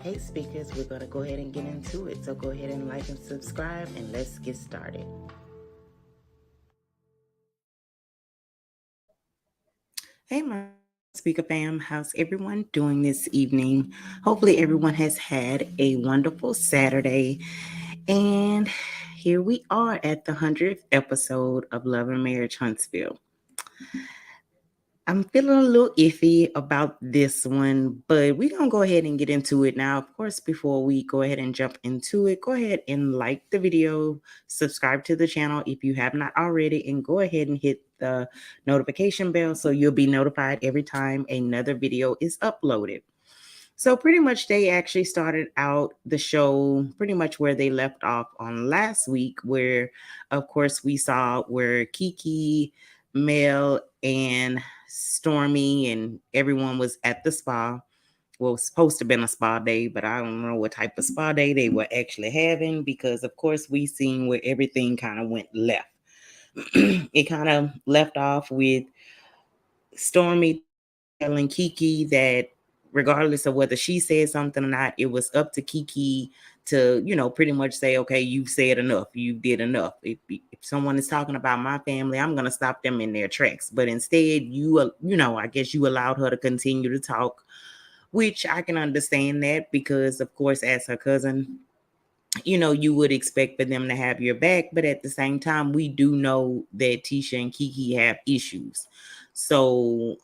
Hey speakers, we're going to go ahead and get into it. So go ahead and like and subscribe and let's get started. Hey my speaker fam, how's everyone doing this evening? Hopefully everyone has had a wonderful Saturday. And here we are at the 100th episode of Love and Marriage Huntsville. I'm feeling a little iffy about this one, but we're going to go ahead and get into it now. Of course, before we go ahead and jump into it, go ahead and like the video, subscribe to the channel if you have not already, and go ahead and hit the notification bell so you'll be notified every time another video is uploaded. So pretty much they actually started out the show pretty much where they left off on last week, where of course we saw where Kiki, Mel, and Stormy and everyone was at the spa. Well, it was supposed to have been a spa day, but I don't know what type of spa day they were actually having because of course we seen where everything kind of went left. It kind of left off with Stormy telling Kiki that regardless of whether she said something or not, it was up to Kiki to, pretty much say, okay, you've said enough. You did enough. If someone is talking about my family, I'm going to stop them in their tracks. But instead, I guess you allowed her to continue to talk, which I can understand that because, of course, as her cousin, you would expect for them to have your back. But at the same time, we do know that Tisha and Kiki have issues. So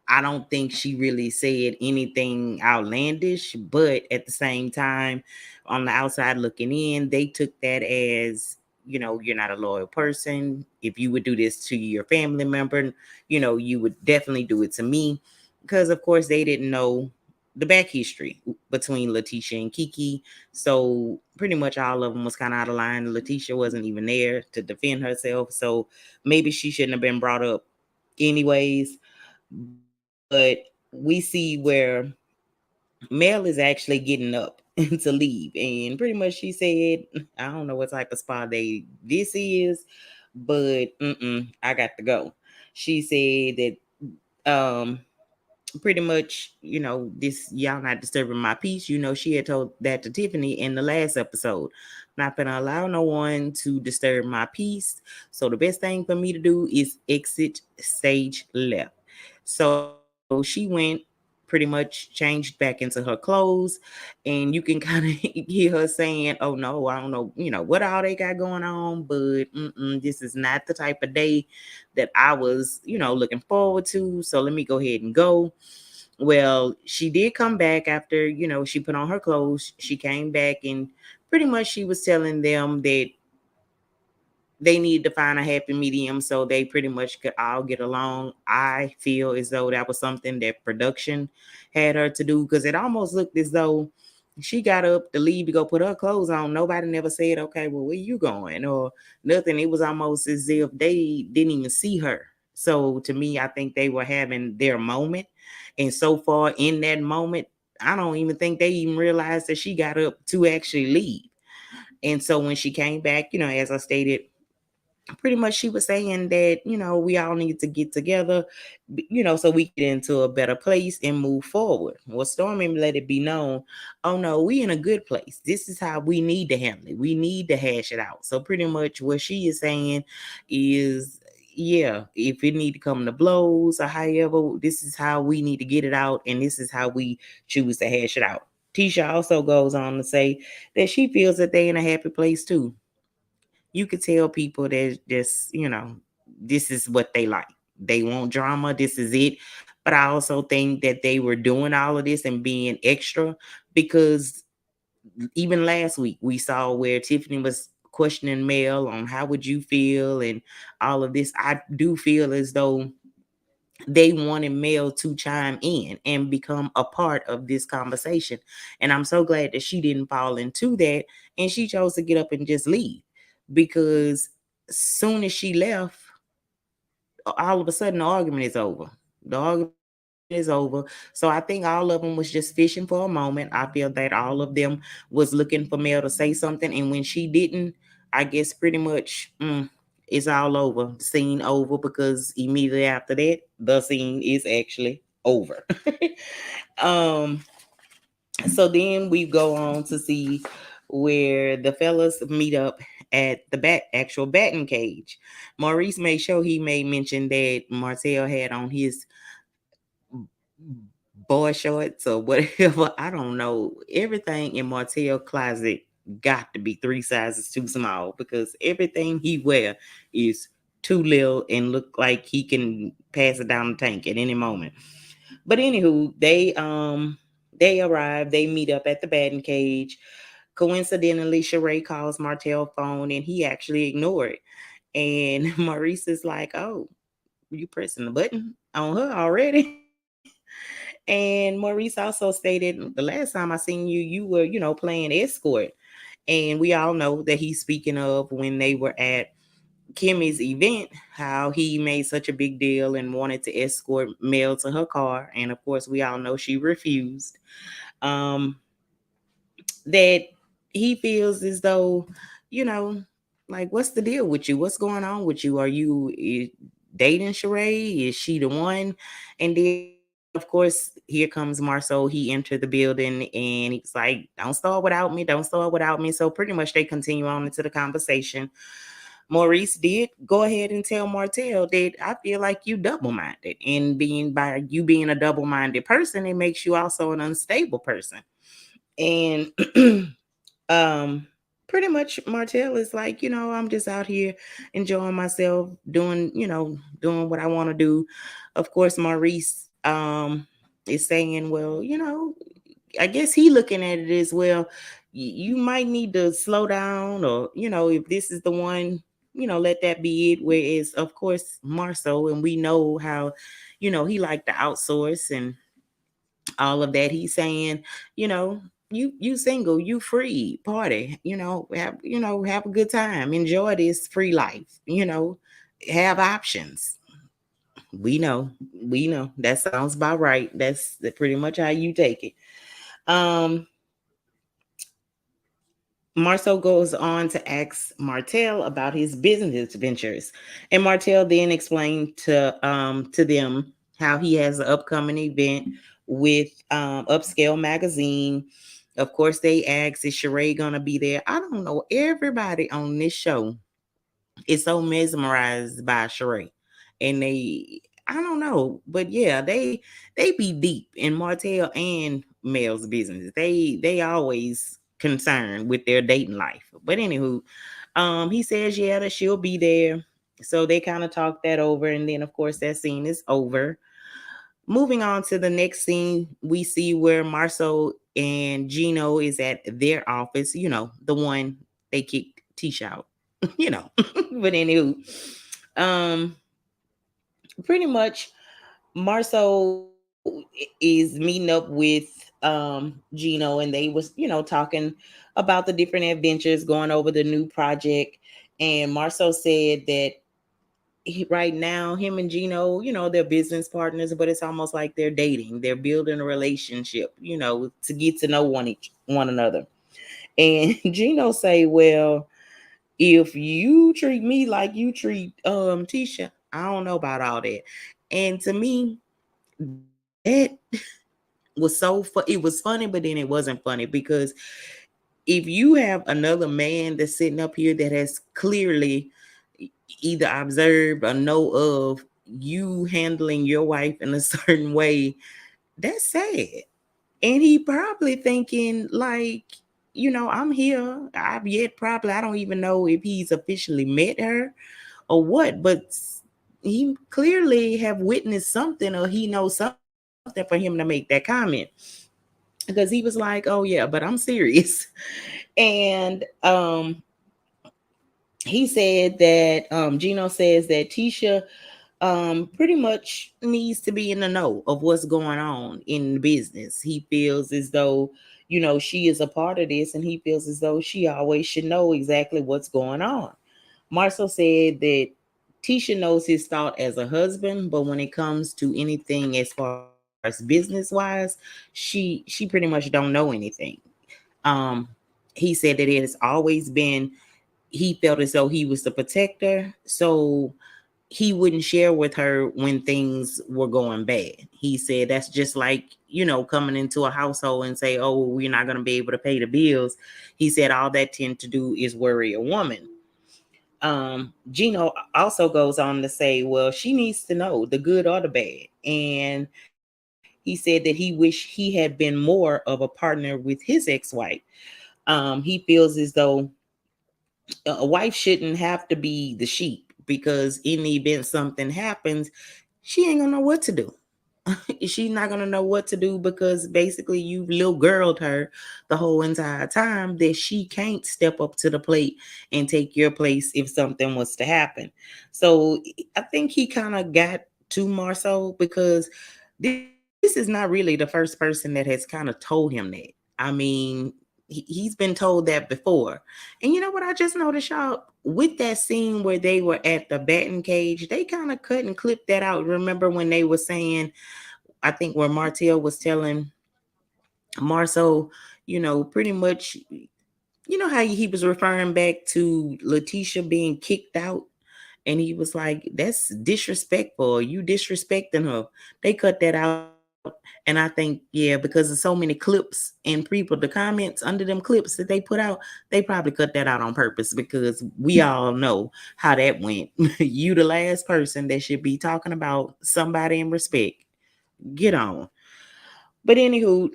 I don't think she really said anything outlandish, but at the same time, on the outside looking in, they took that as, you're not a loyal person. If you would do this to your family member, you would definitely do it to me. Because, of course, they didn't know the back history between Leticia and Kiki. So pretty much all of them was kind of out of line. Leticia wasn't even there to defend herself. So maybe she shouldn't have been brought up anyways. But we see where Mel is actually getting up to leave. And pretty much she said, I don't know what type of spa day this is, but I got to go. She said that pretty much, this y'all not disturbing my peace. She had told that to Tiffany in the last episode. Not gonna allow no one to disturb my peace. So the best thing for me to do is exit stage left. So she went pretty much changed back into her clothes, and you can kind of hear her saying, oh no, I don't know, what all they got going on, but this is not the type of day that I was, looking forward to. So let me go ahead and go. Well, she did come back after, she put on her clothes. She came back and pretty much she was telling them that they need to find a happy medium so they pretty much could all get along. I feel as though that was something that production had her to do because it almost looked as though she got up to leave to go put her clothes on. Nobody never said, okay, well, where you going? Or nothing. It was almost as if they didn't even see her. So to me, I think they were having their moment. And so far in that moment, I don't even think they even realized that she got up to actually leave. And so when she came back, as I stated, pretty much she was saying that, we all need to get together, so we get into a better place and move forward. Well, Stormy let it be known, oh no, we in a good place. This is how we need to handle it. We need to hash it out. So pretty much what she is saying is, yeah, if it need to come to blows or however, this is how we need to get it out, and this is how we choose to hash it out. Tisha also goes on to say that she feels that they in a happy place too. You could tell people that just, this is what they like. They want drama. This is it. But I also think that they were doing all of this and being extra because even last week we saw where Tiffany was questioning Mel on how would you feel and all of this. I do feel as though they wanted Mel to chime in and become a part of this conversation. And I'm so glad that she didn't fall into that and she chose to get up and just leave because soon as she left, all of a sudden the argument is over. The argument is over. So I think all of them was just fishing for a moment. I feel that all of them was looking for Mel to say something. And when she didn't, I guess pretty much it's all over. Scene over because immediately after that, the scene is actually over. um So then we go on to see where the fellas meet up at the actual batting cage. Maurice made sure he made mention that Marcel had on his boy shorts or whatever. I don't know. Everything in Martell closet got to be 3 sizes too small because everything he wear is too little and look like he can pass it down the tank at any moment. But anywho, they arrive, they meet up at the batting cage. Coincidentally, Sheree calls Martell phone and he actually ignored. And Maurice is like, "Oh, you pressing the button on her already?" And Maurice also stated, "The last time I seen you, you were, playing escort." And we all know that he's speaking of when they were at Kimmy's event, how he made such a big deal and wanted to escort Mel to her car. And of course, we all know she refused. Um, that he feels as though, you know, like, what's the deal with you? What's going on with you? Are you dating Sheree? Is she the one? And then, of course, here comes Marceau. He entered the building and he's like, "Don't start without me. Don't start without me." So pretty much they continue on into the conversation. Maurice did go ahead and tell Martell that I feel like you double-minded. And being a double-minded person, it makes you also an unstable person. And um pretty much Martell is like, I'm just out here enjoying myself, doing what I want to do. Of course, Maurice is saying, well, I guess he looking at it as well. You might need to slow down, or if this is the one, let that be it. Whereas, of course, Marceau, and we know how, he like to outsource and all of that. He's saying, you know, you single, you free, party, have a good time, enjoy this free life, have options. We know that sounds about right. That's pretty much how you take it. Um, Marceau goes on to ask Martell about his business ventures, and Martell then explained to them how he has an upcoming event with Upscale Magazine. Of course, they asked, "Is Sheree gonna be there?" I don't know. Everybody on this show is so mesmerized by Sheree, and I don't know, but yeah, they be deep in Martell and Mel's business. They always concerned with their dating life. But anywho, he says yeah that she'll be there. So they kind of talk that over, and then of course that scene is over. Moving on to the next scene, we see where Marcel and Gino is at their office. The one they kicked Tisha out. But anywho, um, pretty much Marcel is meeting up with Gino, and they was talking about the different adventures, going over the new project. And Marcel said that right now him and Gino, they're business partners, but it's almost like they're dating. They're building a relationship, to get to know one another. And Gino say, "Well, if you treat me like you treat Tisha, I don't know about all that." And to me, that was it was funny, but then it wasn't funny because if you have another man that's sitting up here that has clearly either observed or know of you handling your wife in a certain way, that's sad. And he probably thinking like, I'm here. I don't even know if he's officially met her or what, but he clearly have witnessed something, or he knows something for him to make that comment, because he was like, "Oh yeah, but I'm serious." And he said that Gino says that Tisha pretty much needs to be in the know of what's going on in the business. He feels as though, she is a part of this, and he feels as though she always should know exactly what's going on. Marcel said that Tisha knows his thought as a husband, but when it comes to anything as far as business wise, she pretty much don't know anything. Um, he said that it has always been, he felt as though he was the protector. So he wouldn't share with her when things were going bad. He said that's just like, coming into a household and say, oh, we're not going to be able to pay the bills. He said all that tend to do is worry a woman. Gino also goes on to say, well, she needs to know the good or the bad. And he said that he wished he had been more of a partner with his ex-wife. He feels as though a wife shouldn't have to be the sheep, because in the event something happens, she ain't gonna know what to do. She's not gonna know what to do, because basically you've little girled her the whole entire time that she can't step up to the plate and take your place if something was to happen. So I think he kind of got to Marcel, because this is not really the first person that has kind of told him that. I mean, he's been told that before. And you know what I just noticed, y'all? With that scene where they were at the batting cage, they kind of cut and clipped that out. Remember when they were saying, I think where Martel was telling Marcel, pretty much, how he was referring back to Leticia being kicked out. And he was like, that's disrespectful. You disrespecting her. They cut that out. And I think, yeah, because of so many clips and people, the comments under them clips that they put out, they probably cut that out on purpose, because we all know how that went. You the last person that should be talking about somebody in respect. Get on. But anywho,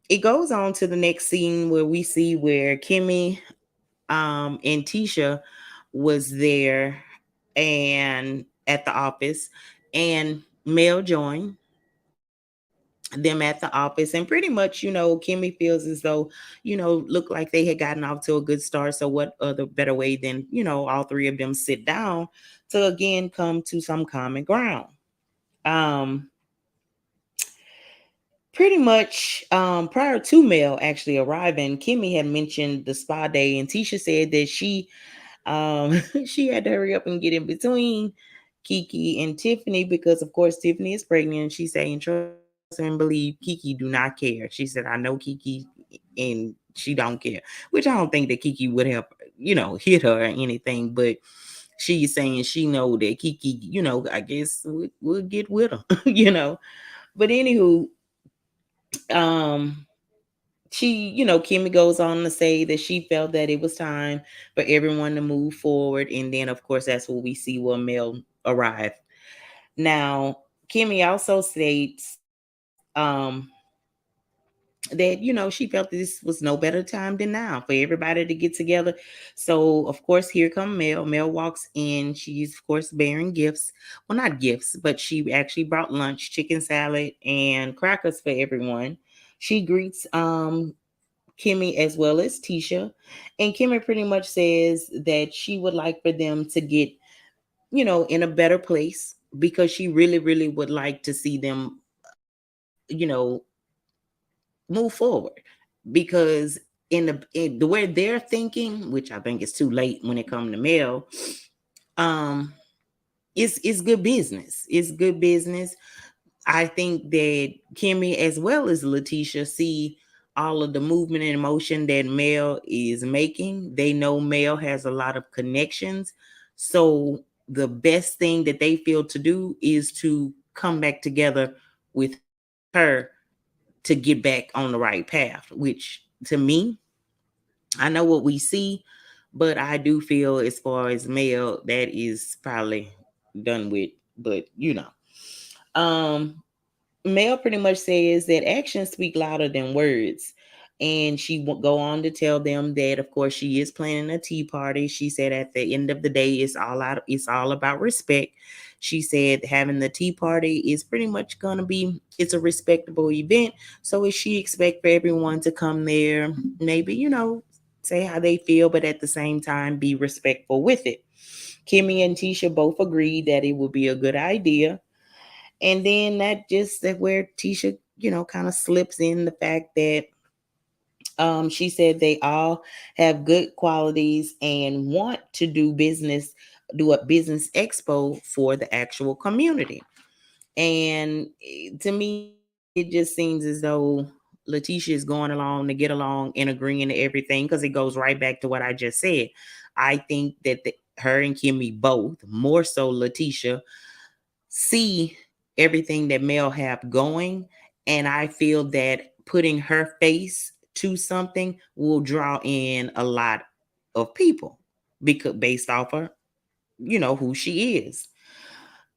it goes on to the next scene where we see where Kimmy and Tisha was there and at the office, and Mel joined them at the office. And pretty much, Kimmy feels as though, looked like they had gotten off to a good start. So what other better way than, all three of them sit down to again come to some common ground. Um, Pretty much prior to Mel actually arriving, Kimmy had mentioned the spa day, and Tisha said that she she had to hurry up and get in between Kiki and Tiffany, because of course Tiffany is pregnant. She's saying, trust and believe, Kiki do not care. She said, I know Kiki and she don't care. Which I don't think that Kiki would have, hit her or anything, but she's saying she know that Kiki, I guess would get with her, But anywho, um Kimmy goes on to say that she felt that it was time for everyone to move forward. And then, of course, that's what we see when Mel arrived. Now, Kimmy also states that, she felt this was no better time than now for everybody to get together. So, of course, here come Mel. Mel walks in. She's, of course, bearing gifts. Well, not gifts, but she actually brought lunch, chicken salad, and crackers for everyone. She greets Kimmy as well as Tisha. And Kimmy pretty much says that she would like for them to get, in a better place, because she really, really would like to see them, move forward. Because in the way they're thinking, which I think is too late when it comes to Mel, um, it's good business. It's good business. I think that Kimmy as well as Leticia see all of the movement and emotion that Mel is making. They know Mel has a lot of connections. So the best thing that they feel to do is to come back together with her to get back on the right path, which to me, I know what we see, but I do feel as far as Mel, that is probably done with. But um Mel pretty much says that actions speak louder than words. And she will go on to tell them that, of course, she is planning a tea party. She said at the end of the day, it's all about respect. She said having the tea party is pretty much gonna be, it's a respectable event. So she expect for everyone to come there, maybe, say how they feel, but at the same time be respectful with it. Kimmy and Tisha both agreed that it would be a good idea. And then that where Tisha, kind of slips in the fact that she said they all have good qualities and want to do a business expo for the actual community. And to me, it just seems as though Letitia is going along to get along and agreeing to everything, because it goes right back to what I just said. I think that her and Kimmy both, more so Leticia, see everything that Mel have going. And I feel that putting her face to something will draw in a lot of people because based off of, who she is.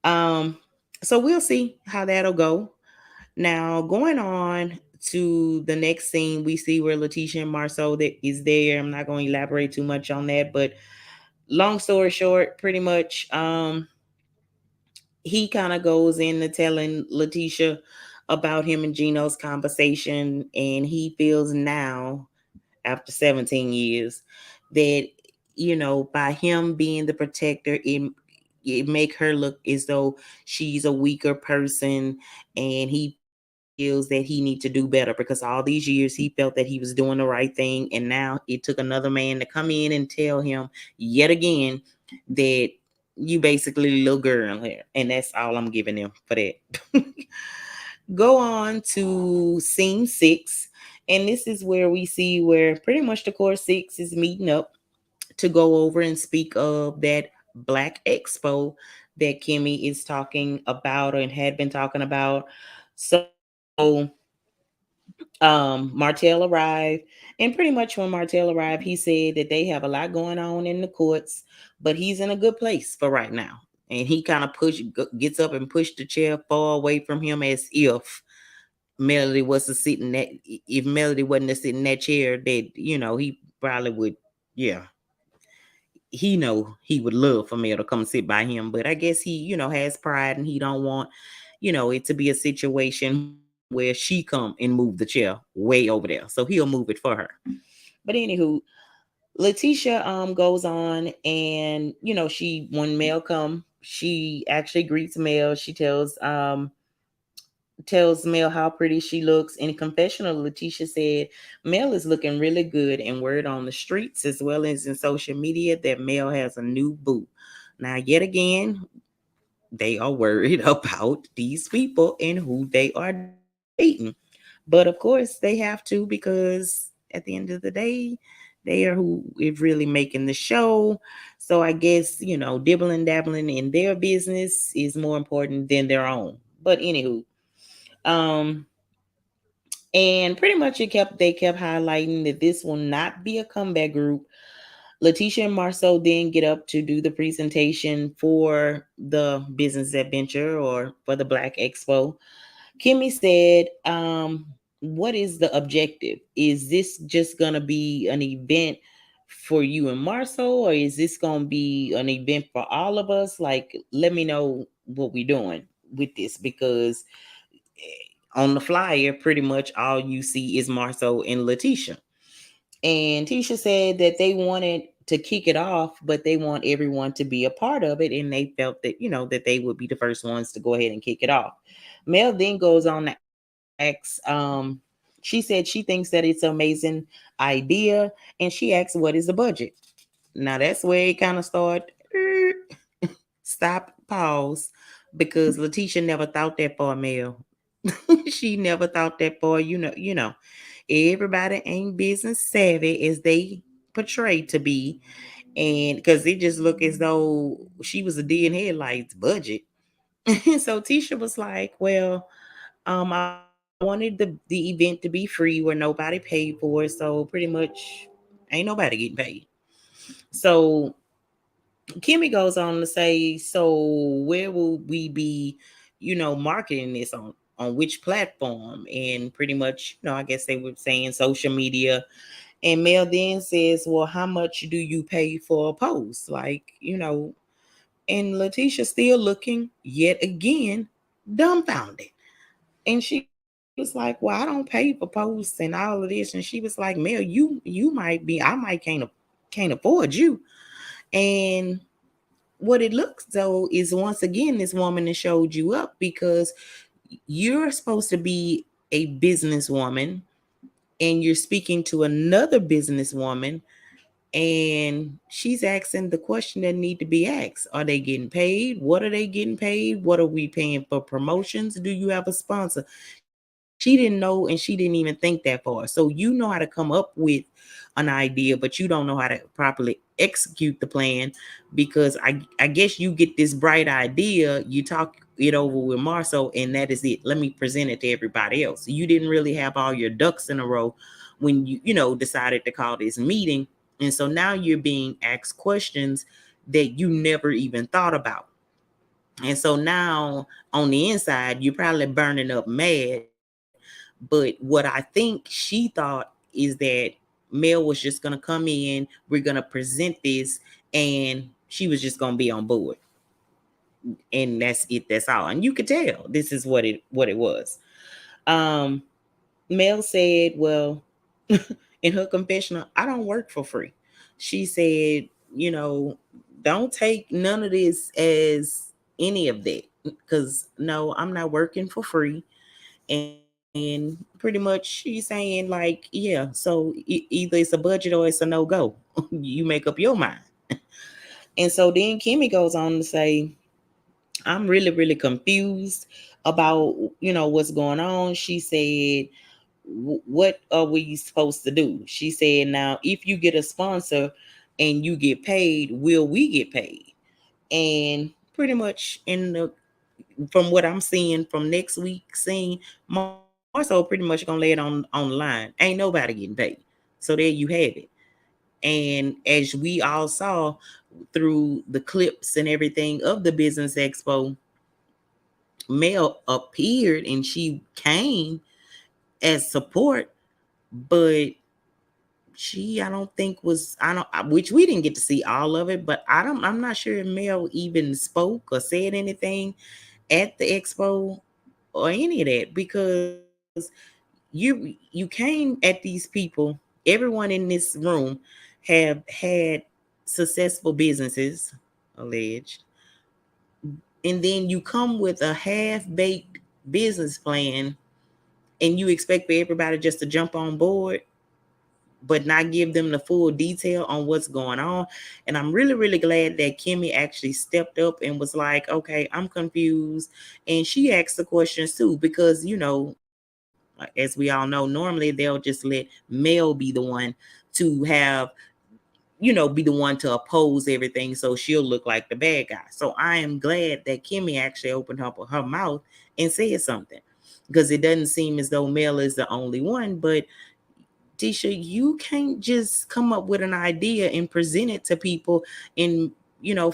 Um, so we'll see how that'll go. Now, going on to the next scene, we see where Leticia and Marcel that is there. I'm not going to elaborate too much on that, but long story short, pretty much, he kind of goes into telling Leticia about him and Gino's conversation, and he feels now, after 17 years, that by him being the protector, it make her look as though she's a weaker person, and he feels that he need to do better because all these years he felt that he was doing the right thing, and now it took another man to come in and tell him yet again that you basically little girl here, and that's all I'm giving him for that. Go on to scene 6, and this is where we see where pretty much the core 6 is meeting up to go over and speak of that Black Expo that Kimmy is talking about and had been talking about. So Martell arrived, and pretty much when Martell arrived, he said that they have a lot going on in the courts, but he's in a good place for right now. And he kind of gets up and pushed the chair far away from him, as if Melody was to sit in that. If Melody wasn't to sit in that chair, that he probably would. Yeah, he would love for Mel to come sit by him, but I guess he has pride, and he don't want it to be a situation where she come and move the chair way over there, so he'll move it for her. But anywho, Leticia goes on, and she, when Mel come, she actually greets Mel. She tells Mel how pretty she looks. In a confessional, Leticia said Mel is looking really good, and word on the streets as well as in social media that Mel has a new boo. Now, yet again, they are worried about these people and who they are dating. But of course, they have to, because at the end of the day, they are who is really making the show. So I guess, dibbling dabbling in their business is more important than their own. But anywho, um, and pretty much they kept highlighting that this will not be a comeback group. Leticia and Marcel then get up to do the presentation for the business adventure or for the Black Expo. Kimmy said, what is the objective? Is this just gonna be an event for you and Marcel, or is this gonna be an event for all of us? Like, let me know what we're doing with this, because on the flyer, pretty much all you see is Marcel and Leticia. And Tisha said that they wanted to kick it off, but they want everyone to be a part of it. And they felt that, that they would be the first ones to go ahead and kick it off. Mel then goes on to ask, she said she thinks that it's an amazing idea. And she asked, what is the budget? Now that's where it kind of started. Stop, pause, because Leticia never thought that for Mel. She never thought that for, everybody ain't business savvy as they portray to be. And because it just looked as though she was a deer in headlights budget. So Tisha was like, well, I wanted the event to be free where nobody paid for it. So pretty much ain't nobody getting paid. So Kimmy goes on to say, so where will we be, marketing this on which platform? And pretty much, I guess they were saying social media. And Mel then says, well, how much do you pay for a post? Like, and Leticia still looking yet again dumbfounded. And she was like, well, I don't pay for posts and all of this. And she was like, Mel, you might be, I might can't afford you. And what it looks though is, once again, this woman has showed you up, because you're supposed to be a businesswoman and you're speaking to another businesswoman, and she's asking the question that need to be asked. Are they getting paid? What are they getting paid? What are we paying for promotions? Do you have a sponsor? She didn't know and she didn't even think that far. So you know how to come up with an idea, but you don't know how to properly execute the plan, because I guess you get this bright idea, you talk it over with Marcel, and that is it. Let me present it to everybody else. You didn't really have all your ducks in a row when you decided to call this meeting. And so now you're being asked questions that you never even thought about. And so now on the inside, you're probably burning up mad. But what I think she thought is that Mel was just going to come in, we're going to present this, and she was just going to be on board. And that's it. That's all. And you could tell this is what it was. Um, Mel said, well, in her confessional, I don't work for free. She said, don't take none of this as any of that, because no, I'm not working for free. And pretty much she's saying, like, yeah, so either it's a budget or it's a no-go. You make up your mind. And so then Kimmy goes on to say, I'm really, really confused about, what's going on. She said, what are we supposed to do? She said, now, if you get a sponsor and you get paid, will we get paid? And pretty much from what I'm seeing from next week, seeing Marcel pretty much gonna lay it on the line. Ain't nobody getting paid. So there you have it. And as we all saw through the clips and everything of the business expo, Mel appeared and she came as support, but I don't think was, which we didn't get to see all of it, but I'm not sure if Mel even spoke or said anything at the expo or any of that, because you came at these people, everyone in this room have had successful businesses, alleged, and then you come with a half-baked business plan and you expect for everybody just to jump on board but not give them the full detail on what's going on. And I'm really, really glad that Kimmy actually stepped up and was like, okay, I'm confused. And she asked the questions too, because, as we all know, normally they'll just let Mel be the one to have, be the one to oppose everything. So she'll look like the bad guy. So I am glad that Kimmy actually opened up her mouth and said something, because it doesn't seem as though Mel is the only one. But Tisha, you can't just come up with an idea and present it to people and,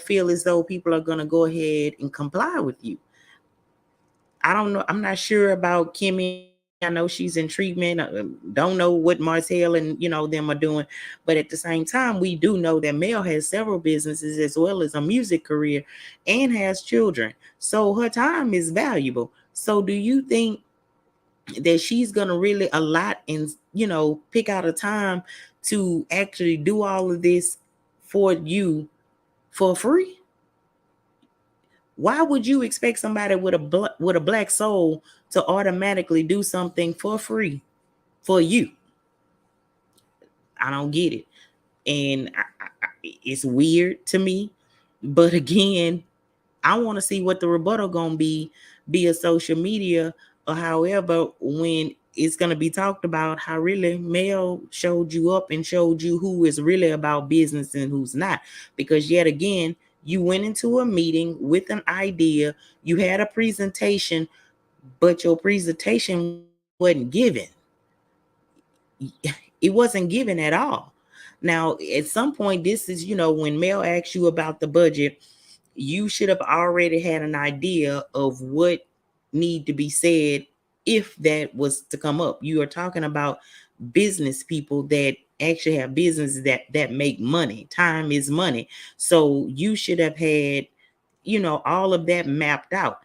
feel as though people are going to go ahead and comply with you. I don't know. I'm not sure about Kimmy. I know she's in treatment. Don't know what Marcel and, them are doing. But at the same time, we do know that Mel has several businesses as well as a music career and has children. So her time is valuable. So do you think that she's going to really allot and pick out a time to actually do all of this for you for free? Why would you expect somebody with a black soul to automatically do something for free for you? I don't get it. And it's weird to me, but again, I want to see what the rebuttal gonna be via social media, or however, when it's gonna be talked about how really Mel showed you up and showed you who is really about business and who's not. Because yet again, you went into a meeting with an idea, you had a presentation, but your presentation wasn't given. It wasn't given at all. Now, at some point, this is, when Mel asks you about the budget, you should have already had an idea of what need to be said if that was to come up. You are talking about business people that actually have businesses that make money. Time is money. So you should have had, all of that mapped out.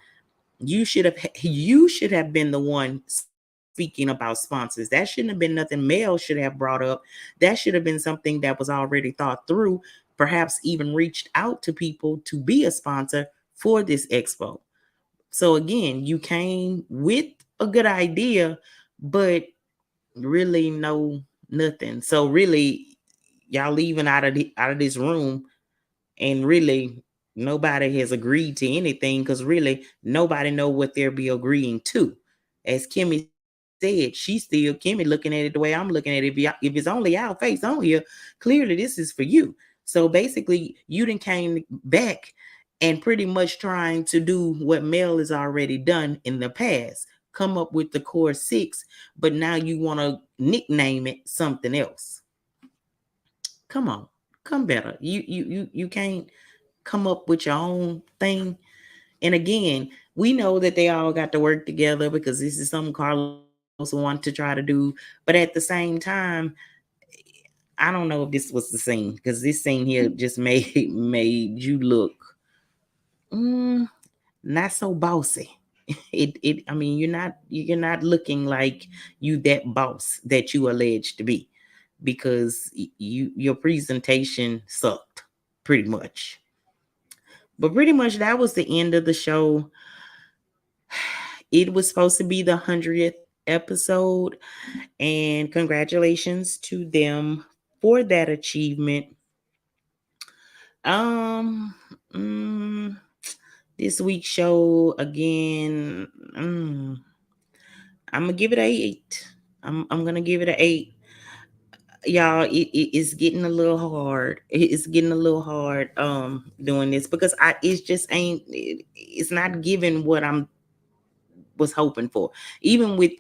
You should have been the one speaking about sponsors. That shouldn't have been nothing Mel should have brought up. That should have been something that was already thought through, perhaps even reached out to people to be a sponsor for this expo. So again, you came with a good idea, but really nothing. So really, y'all leaving out of this room, and really nobody has agreed to anything, because really nobody know what they'll be agreeing to. As Kimmy said, said, she's still Kimmy looking at it the way I'm looking at it. If it's only our face on here, clearly this is for you. So basically, you done came back and pretty much trying to do what Mel has already done in the past. Come up with the core 6, but now you want to nickname it something else. Come on, come better. You can't come up with your own thing. And again, we know that they all got to work together because this is something Carlos want to try to do. But at the same time, I don't know if this was the scene, because this scene here just made you look not so bossy. I mean, you're not looking like you that boss that you alleged to be, because your presentation sucked pretty much. But pretty much that was the end of the show. It was supposed to be the 100th episode, and congratulations to them for that achievement. Um, mm, this week's show again. I'm gonna give it an 8. I'm gonna give it an 8. Y'all, it's getting a little hard. It's getting a little hard doing this, because it's just it's not giving what I'm was hoping for. Even with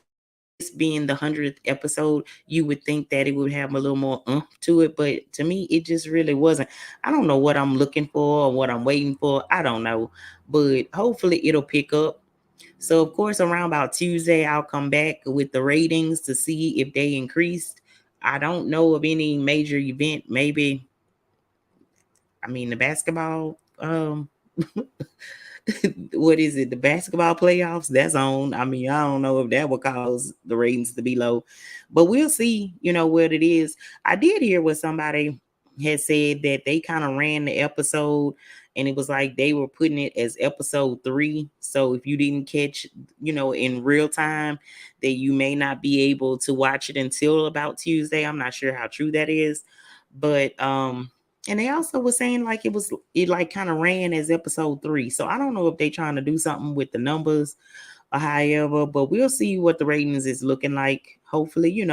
this being the 100th episode, you would think that it would have a little more to it, but to me it just really wasn't. I don't know what I'm looking for or what I'm waiting for. I don't know, but hopefully it'll pick up. So of course, around about Tuesday, I'll come back with the ratings to see if they increased. I don't know of any major event. Maybe, I mean, the basketball, what is it? The basketball playoffs that's on. I mean, I don't know if that would cause the ratings to be low, but we'll see, what it is. I did hear what somebody had said, that they kind of ran the episode and it was like they were putting it as episode 3. So if you didn't catch, in real time, that you may not be able to watch it until about Tuesday. I'm not sure how true that is, but and they also were saying like it like kind of ran as episode 3. So I don't know if they trying to do something with the numbers or however, but we'll see what the ratings is looking like. Hopefully,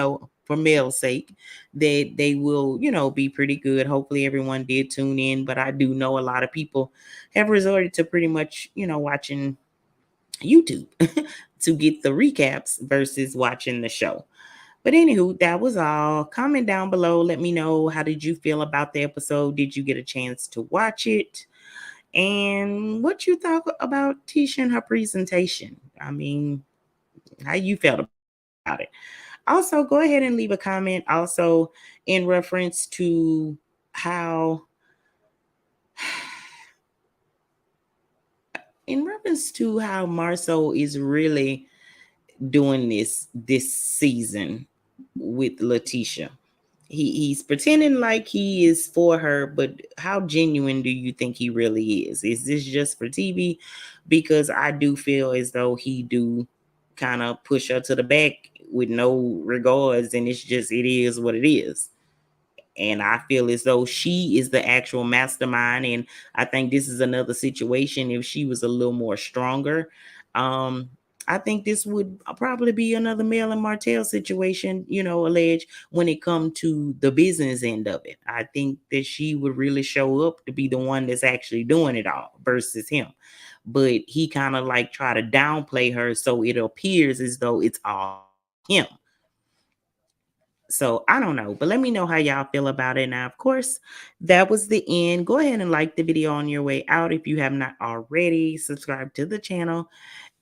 for Mel's sake, that they will, be pretty good. Hopefully everyone did tune in, but I do know a lot of people have resorted to pretty much, watching YouTube to get the recaps versus watching the show. But anywho, that was all. Comment down below. Let me know, how did you feel about the episode? Did you get a chance to watch it? And what you thought about Tisha and her presentation? I mean, how you felt about it? Also, go ahead and leave a comment. Also, in reference to how, Marcel is really doing this season with Leticia. He's pretending like he is for her, but how genuine do you think he really is? Is this just for TV? Because I do feel as though he do kind of push her to the back with no regards, and it is what it is. And I feel as though she is the actual mastermind. And I think this is another situation. If she was a little more stronger, I think this would probably be another Mel and Martell situation, alleged, when it comes to the business end of it. I think that she would really show up to be the one that's actually doing it all versus him. But he kind of like try to downplay her, so it appears as though it's all him. So I don't know, but let me know how y'all feel about it. Now, of course, that was the end. Go ahead and like the video on your way out if you have not already. Subscribe to the channel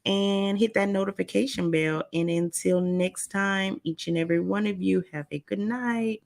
and hit that notification bell. And until next time, each and every one of you, have a good night.